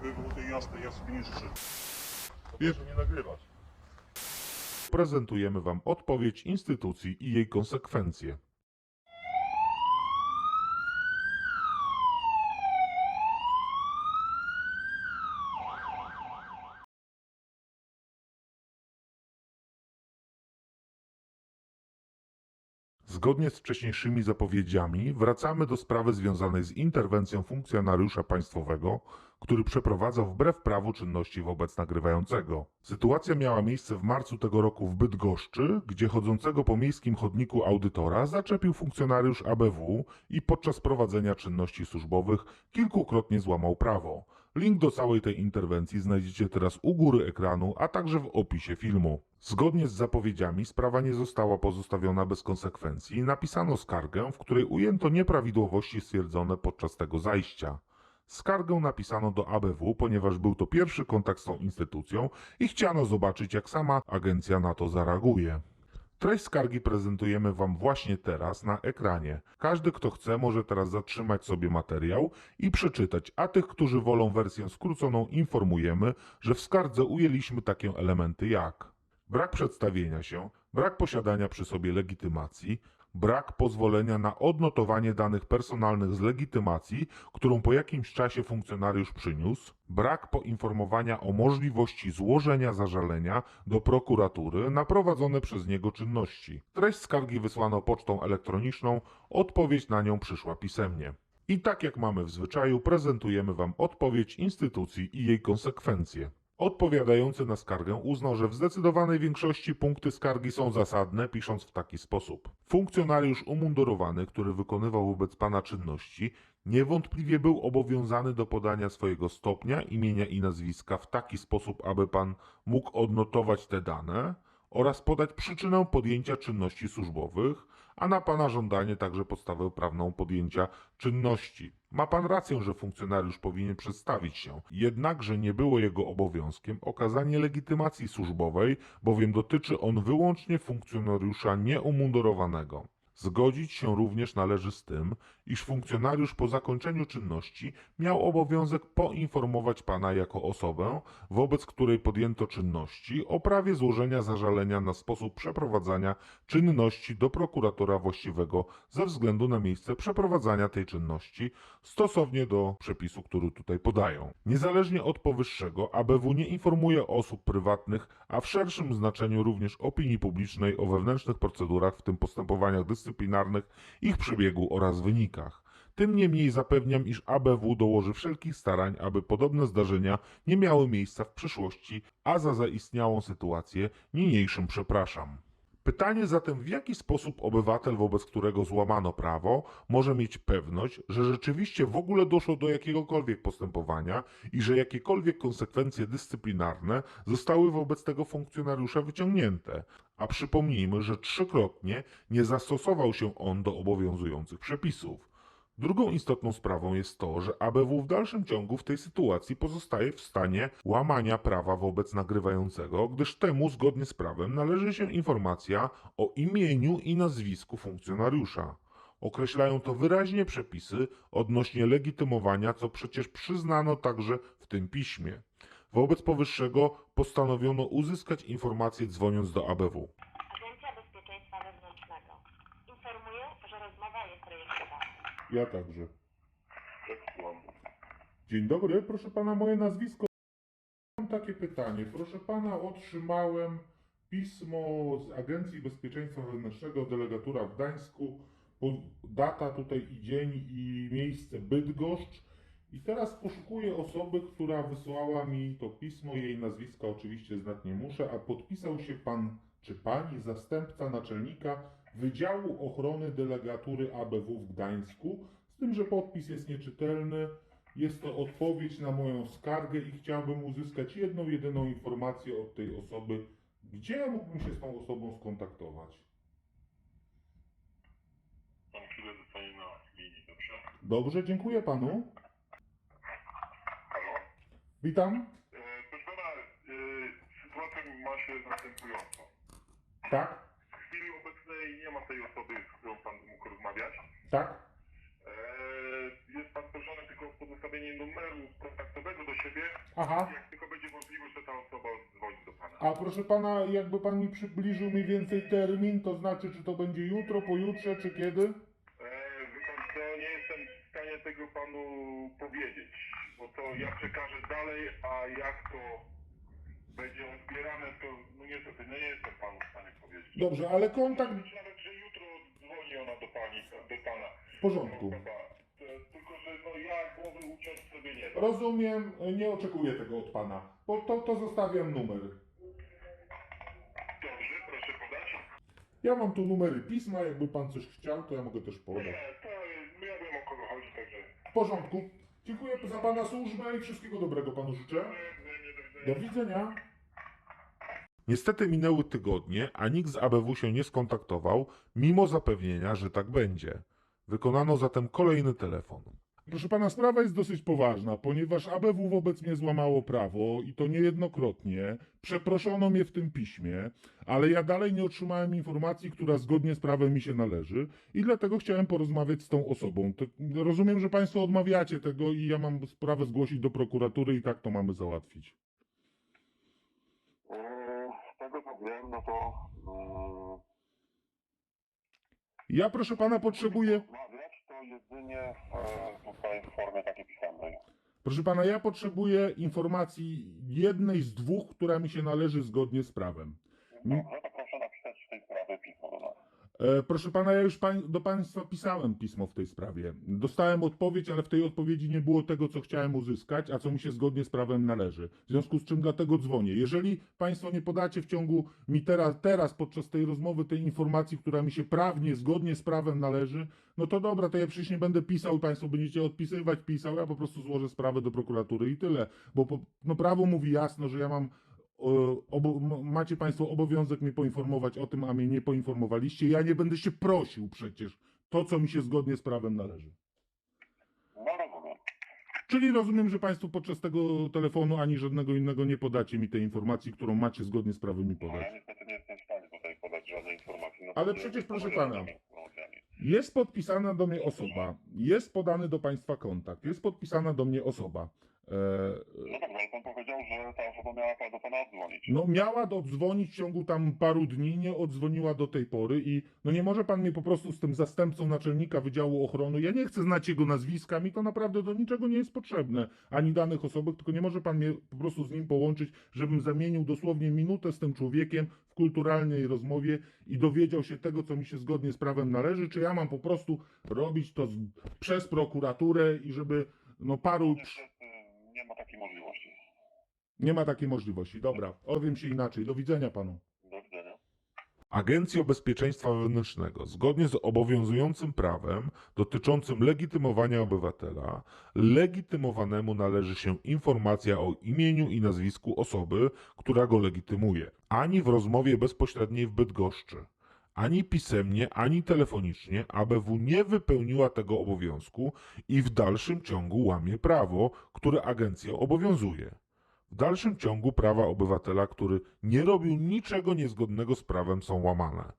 Żeby było to jasne, ja sobie nie życzę. Proszę nie nagrywać. Prezentujemy Wam odpowiedź instytucji i jej konsekwencje. Zgodnie z wcześniejszymi zapowiedziami wracamy do sprawy związanej z interwencją funkcjonariusza państwowego, który przeprowadzał wbrew prawu czynności wobec nagrywającego. Sytuacja miała miejsce w marcu tego roku w Bydgoszczy, gdzie chodzącego po miejskim chodniku audytora zaczepił funkcjonariusz ABW i podczas prowadzenia czynności służbowych kilkukrotnie złamał prawo. Link do całej tej interwencji znajdziecie teraz u góry ekranu, a także w opisie filmu. Zgodnie z zapowiedziami sprawa nie została pozostawiona bez konsekwencji. Napisano skargę, w której ujęto nieprawidłowości stwierdzone podczas tego zajścia. Skargę napisano do ABW, ponieważ był to pierwszy kontakt z tą instytucją i chciano zobaczyć, jak sama agencja na to zareaguje. Treść skargi prezentujemy Wam właśnie teraz na ekranie. Każdy, kto chce, może teraz zatrzymać sobie materiał i przeczytać, a tych, którzy wolą wersję skróconą, informujemy, że w skardze ujęliśmy takie elementy jak brak przedstawienia się, brak posiadania przy sobie legitymacji, brak pozwolenia na odnotowanie danych personalnych z legitymacji, którą po jakimś czasie funkcjonariusz przyniósł, brak poinformowania o możliwości złożenia zażalenia do prokuratury na prowadzone przez niego czynności. Treść skargi wysłano pocztą elektroniczną, odpowiedź na nią przyszła pisemnie. I tak jak mamy w zwyczaju, prezentujemy Wam odpowiedź instytucji i jej konsekwencje. Odpowiadający na skargę uznał, że w zdecydowanej większości punkty skargi są zasadne, pisząc w taki sposób. Funkcjonariusz umundurowany, który wykonywał wobec Pana czynności, niewątpliwie był obowiązany do podania swojego stopnia, imienia i nazwiska w taki sposób, aby Pan mógł odnotować te dane oraz podać przyczynę podjęcia czynności służbowych, a na Pana żądanie także podstawę prawną podjęcia czynności. Ma Pan rację, że funkcjonariusz powinien przedstawić się, jednakże nie było jego obowiązkiem okazanie legitymacji służbowej, bowiem dotyczy on wyłącznie funkcjonariusza nieumundurowanego. Zgodzić się również należy z tym, iż funkcjonariusz po zakończeniu czynności miał obowiązek poinformować Pana jako osobę, wobec której podjęto czynności, o prawie złożenia zażalenia na sposób przeprowadzania czynności do prokuratora właściwego ze względu na miejsce przeprowadzania tej czynności, stosownie do przepisu, który tutaj podają. Niezależnie od powyższego, ABW nie informuje osób prywatnych, a w szerszym znaczeniu również opinii publicznej o wewnętrznych procedurach, w tym postępowaniach dyscyplinarnych, ich przebiegu oraz wynikach. Tym niemniej zapewniam, iż ABW dołoży wszelkich starań, aby podobne zdarzenia nie miały miejsca w przyszłości, a za zaistniałą sytuację niniejszym przepraszam. Pytanie zatem, w jaki sposób obywatel, wobec którego złamano prawo, może mieć pewność, że rzeczywiście w ogóle doszło do jakiegokolwiek postępowania i że jakiekolwiek konsekwencje dyscyplinarne zostały wobec tego funkcjonariusza wyciągnięte. A przypomnijmy, że trzykrotnie nie zastosował się on do obowiązujących przepisów. Drugą istotną sprawą jest to, że ABW w dalszym ciągu w tej sytuacji pozostaje w stanie łamania prawa wobec nagrywającego, gdyż temu zgodnie z prawem należy się informacja o imieniu i nazwisku funkcjonariusza. Określają to wyraźnie przepisy odnośnie legitymowania, co przecież przyznano także w tym piśmie. Wobec powyższego postanowiono uzyskać informację dzwoniąc do ABW. Agencja Bezpieczeństwa Wewnętrznego. Informuję, że rozmowa jest rejestrowana. Ja także. Tak, słucham. Dzień dobry, proszę pana, moje nazwisko. Mam takie pytanie. Proszę pana, otrzymałem pismo z Agencji Bezpieczeństwa Wewnętrznego, delegatura w Gdańsku, data tutaj i dzień i miejsce Bydgoszcz. I teraz poszukuję osoby, która wysłała mi to pismo, jej nazwiska oczywiście znać nie muszę, a podpisał się pan czy pani zastępca naczelnika Wydziału Ochrony Delegatury ABW w Gdańsku, z tym, że podpis jest nieczytelny. Jest to odpowiedź na moją skargę i chciałbym uzyskać jedną, jedyną informację od tej osoby, gdzie ja mógłbym się z tą osobą skontaktować. Pan chwilę zostanie na linii, dobrze? Dobrze, dziękuję panu. Halo? Witam. Proszę pana, sytuacja ma się następującą. Tak, W chwili obecnej nie ma tej osoby, z którą pan mógł rozmawiać. tak. ustawienie numeru kontaktowego do siebie. Aha. Jak tylko będzie możliwość, to ta osoba dzwoni do pana. A proszę pana, jakby pan mi przybliżył mniej więcej termin, to znaczy, czy to będzie jutro, pojutrze, czy kiedy? Wie pan co, nie jestem w stanie tego panu powiedzieć, bo to ja przekażę dalej, a jak to będzie odbierane, to no niestety nie jestem panu w stanie powiedzieć. Dobrze, ale kontakt Być nawet, że jutro dzwoni ona do pana. w porządku. Tylko, że no ja głowy uciąć sobie nie dam. Rozumiem, nie oczekuję tego od pana. Bo to zostawiam numer. Dobrze, proszę podać. Ja mam tu numery pisma, jakby pan coś chciał, to ja mogę też podać. Nie, to ja wiem o kogo chodzi, także... W porządku. Dziękuję za pana służbę i wszystkiego dobrego panu życzę. Do widzenia. Niestety minęły tygodnie, a nikt z ABW się nie skontaktował, mimo zapewnienia, że tak będzie. Wykonano zatem kolejny telefon. Proszę pana, sprawa jest dosyć poważna, ponieważ ABW wobec mnie złamało prawo i to niejednokrotnie. Przeproszono mnie w tym piśmie, ale ja dalej nie otrzymałem informacji, która zgodnie z prawem mi się należy i dlatego chciałem porozmawiać z tą osobą. Rozumiem, że państwo odmawiacie tego i ja mam sprawę zgłosić do prokuratury i tak to mamy załatwić. Z tego co wiem, no to... Ja, proszę pana, potrzebuję... Rozmawiać to jedynie tutaj w formie takiej pisemnej. Proszę pana, ja potrzebuję informacji jednej z dwóch, która mi się należy zgodnie z prawem. Dobrze, to proszę napisać w tej sprawie pismo do nas. Proszę pana, ja już do państwa pisałem pismo w tej sprawie. Dostałem odpowiedź, ale w tej odpowiedzi nie było tego, co chciałem uzyskać, a co mi się zgodnie z prawem należy. W związku z czym dlatego dzwonię. Jeżeli państwo nie podacie w ciągu mi teraz podczas tej rozmowy tej informacji, która mi się prawnie, zgodnie z prawem należy, no to dobra, to ja przecież nie będę pisał i państwo będziecie odpisywać, pisał, ja po prostu złożę sprawę do prokuratury i tyle. Bo no prawo mówi jasno, że ja mam macie państwo obowiązek mnie poinformować o tym, a mnie nie poinformowaliście. Ja nie będę się prosił przecież to, co mi się zgodnie z prawem należy. No rozumiem. Czyli rozumiem, że państwo podczas tego telefonu ani żadnego innego nie podacie mi tej informacji, którą macie zgodnie z prawem mi podać. Ja niestety nie jestem w stanie tutaj podać żadnej informacji. No, Ale nie przecież, proszę dysponuję pana, żadnymi informacjami. jest podpisana do mnie osoba, jest podany do państwa kontakt, jest podpisana do mnie osoba. No dobrze, ale pan powiedział, że ta osoba miała do pana odzwonić. No miała oddzwonić w ciągu tam paru dni, nie odzwoniła do tej pory i no nie może pan mnie po prostu z tym zastępcą naczelnika Wydziału Ochrony, ja nie chcę znać jego nazwiska, mi to naprawdę do niczego nie jest potrzebne, ani danych osoby, tylko nie może pan mnie po prostu z nim połączyć, żebym zamienił dosłownie minutę z tym człowiekiem w kulturalnej rozmowie i dowiedział się tego, co mi się zgodnie z prawem należy, czy ja mam po prostu robić to przez prokuraturę i żeby no paru... Niestety nie ma takiej możliwości. Nie ma takiej możliwości. Dobra, powiem się inaczej. Do widzenia panu. Do widzenia. Agencja Bezpieczeństwa Wewnętrznego, zgodnie z obowiązującym prawem dotyczącym legitymowania obywatela, legitymowanemu należy się informacja o imieniu i nazwisku osoby, która go legitymuje. Ani w rozmowie bezpośredniej w Bydgoszczy, ani pisemnie, ani telefonicznie ABW nie wypełniła tego obowiązku i w dalszym ciągu łamie prawo, które agencję obowiązuje. W dalszym ciągu prawa obywatela, który nie robił niczego niezgodnego z prawem, są łamane.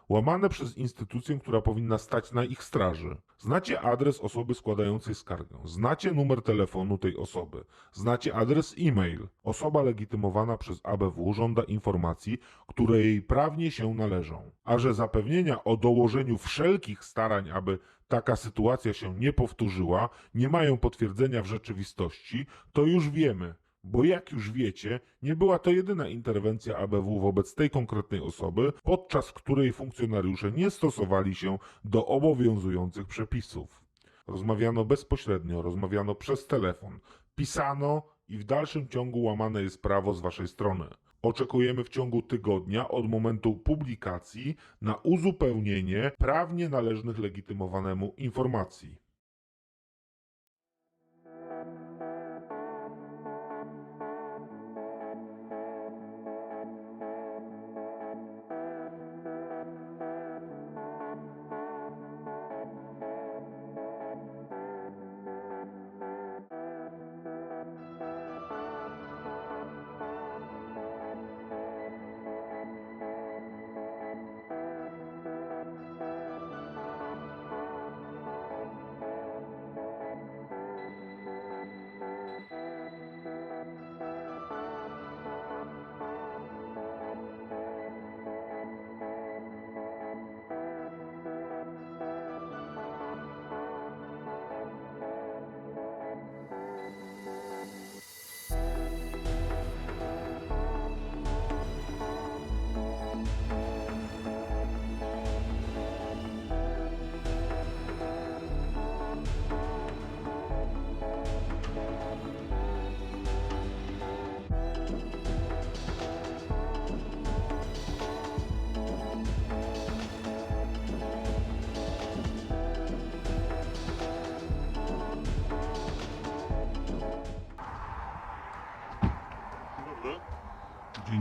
Łamane przez instytucję, która powinna stać na ich straży. Znacie adres osoby składającej skargę, znacie numer telefonu tej osoby, znacie adres e-mail. Osoba legitymowana przez ABW żąda informacji, które jej prawnie się należą. A że zapewnienia o dołożeniu wszelkich starań, aby taka sytuacja się nie powtórzyła, nie mają potwierdzenia w rzeczywistości, to już wiemy. Bo jak już wiecie, nie była to jedyna interwencja ABW wobec tej konkretnej osoby, podczas której funkcjonariusze nie stosowali się do obowiązujących przepisów. Rozmawiano bezpośrednio, rozmawiano przez telefon, pisano i w dalszym ciągu łamane jest prawo z waszej strony. Oczekujemy w ciągu tygodnia od momentu publikacji na uzupełnienie prawnie należnych legitymowanemu informacji.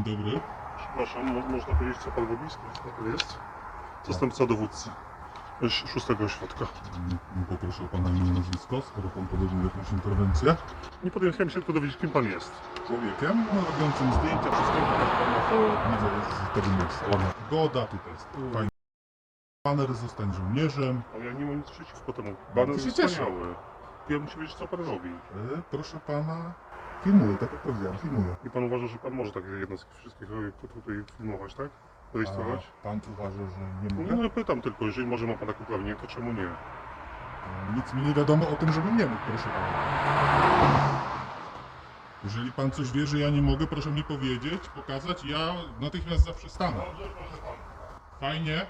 dobry. Przepraszam, można powiedzieć, co pan robi? Skąd to jest? Zastępca dowódcy 6 ośrodka. Poproszę o pana imię i nazwisko, skoro pan podejmuje jakąś interwencję. Nie podjęłem się tylko dowiedzieć, kim pan jest. Człowiekiem robiącym zdjęcia wszystkiego, tak pana widzę z tego miejsca. Ładna pogoda, tutaj jest fajny baner, zostań żołnierzem. Ale ja nie mam nic przeciwko temu. Baner To się jest cieszę. wspaniały. Ja muszę wiedzieć, co pan robi. Proszę pana, filmuję, tak jak powiedziałem, filmuję. I pan uważa, że pan może takie jednostki wszystkich tutaj filmować, tak? Rejestrować? A pan uważa, że nie No, mogę? no pytam tylko, jeżeli może ma pan takie uprawnienie, to czemu nie? Nic mi nie wiadomo o tym, żebym nie mógł, proszę pana. Jeżeli pan coś wie, że ja nie mogę, proszę mi powiedzieć, pokazać, ja natychmiast zaprzestanę. Dobrze, proszę pana. Fajnie.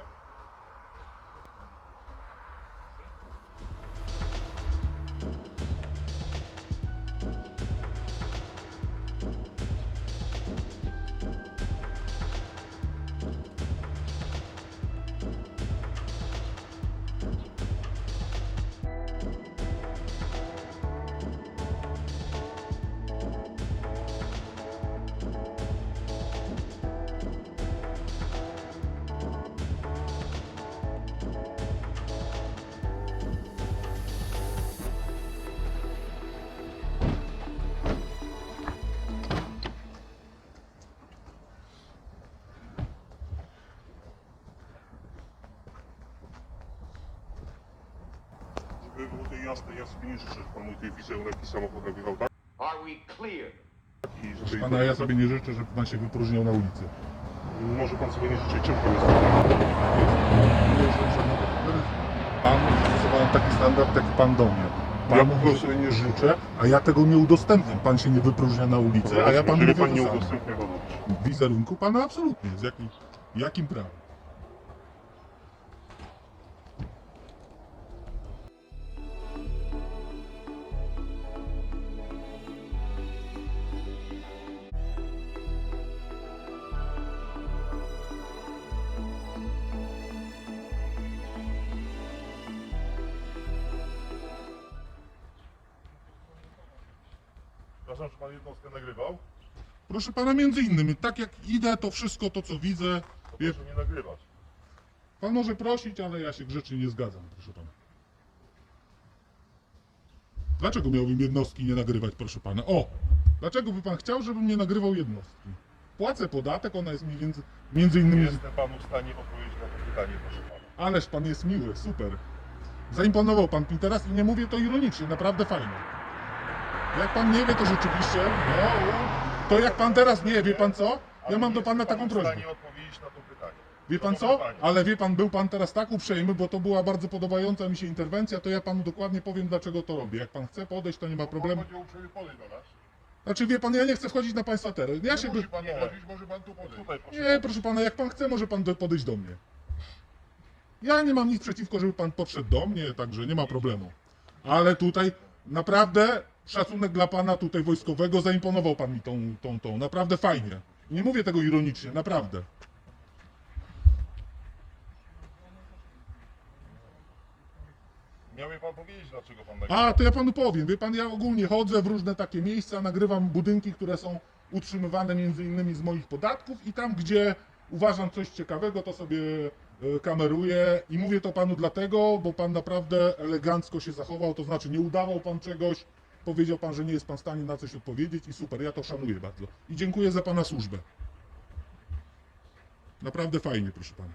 Żeby było to jasne, ja sobie nie życzę, że pan mój tej wizerunek i samochód nagrywał, tak? Are we clear? I Proszę żeby... pana, ja sobie nie życzę, żeby pan się wypróżniał na ulicy. Może pan sobie nie życzyć, czemu pan jest? Pan stosowałem taki standard, jak pan do mnie. Ja Pan po może prostu- sobie nie życzę, a ja tego nie udostępniam. Pan się nie wypróżnia na ulicy, a ja panu Jeżeli mówię pan nie to samo. udostępnia go dobrze. Wizerunku pana absolutnie. Z jakim prawem? Przepraszam, czy pan jednostkę nagrywał? Proszę pana, między innymi, tak jak idę, to wszystko to, co widzę, wie, Proszę nie nagrywać. pan może prosić, ale ja się grzecznie nie zgadzam, proszę pana. Dlaczego miałbym jednostki nie nagrywać, proszę pana? O! Dlaczego by pan chciał, żebym nie nagrywał jednostki? Płacę podatek, ona jest między Nie innymi... jestem panu w stanie odpowiedzieć na to pytanie, proszę pana. Ależ pan jest miły, super. Zaimponował pan mi teraz i nie mówię to ironicznie, naprawdę fajnie. Jak pan nie wie, to rzeczywiście, no, to jak pan teraz nie wie, pan co? Ja mam do pana taką prośbę. Nie jestem w stanie odpowiedzieć na to pytanie. Wie pan co? Ale wie pan, był pan teraz tak uprzejmy, bo to była bardzo podobająca mi się interwencja, to ja panu dokładnie powiem, dlaczego to robię. Jak pan chce podejść, to nie ma problemu. Będzie uprzejmy podejść do nas. Znaczy wie pan, ja nie chcę wchodzić na państwa teren. Ja się... Nie musi pan chodzić, może pan tu podejść. Tutaj, proszę. Nie, proszę pana, jak pan chce, może pan podejść do mnie. Ja nie mam nic przeciwko, żeby pan podszedł do mnie, także nie ma problemu. Ale tutaj naprawdę szacunek dla pana tutaj wojskowego, zaimponował pan mi tą, naprawdę fajnie. Nie mówię tego ironicznie, naprawdę. Miał mi pan powiedzieć, dlaczego pan nagrywa. A, to ja panu powiem, wie pan, ja ogólnie chodzę w różne takie miejsca, nagrywam budynki, które są utrzymywane między innymi z moich podatków i tam, gdzie uważam coś ciekawego, to sobie kameruję i mówię to panu dlatego, bo pan naprawdę elegancko się zachował, to znaczy nie udawał pan czegoś, powiedział pan, że nie jest pan w stanie na coś odpowiedzieć i super, ja to szanuję bardzo. I dziękuję za pana służbę. Naprawdę fajnie, proszę pana.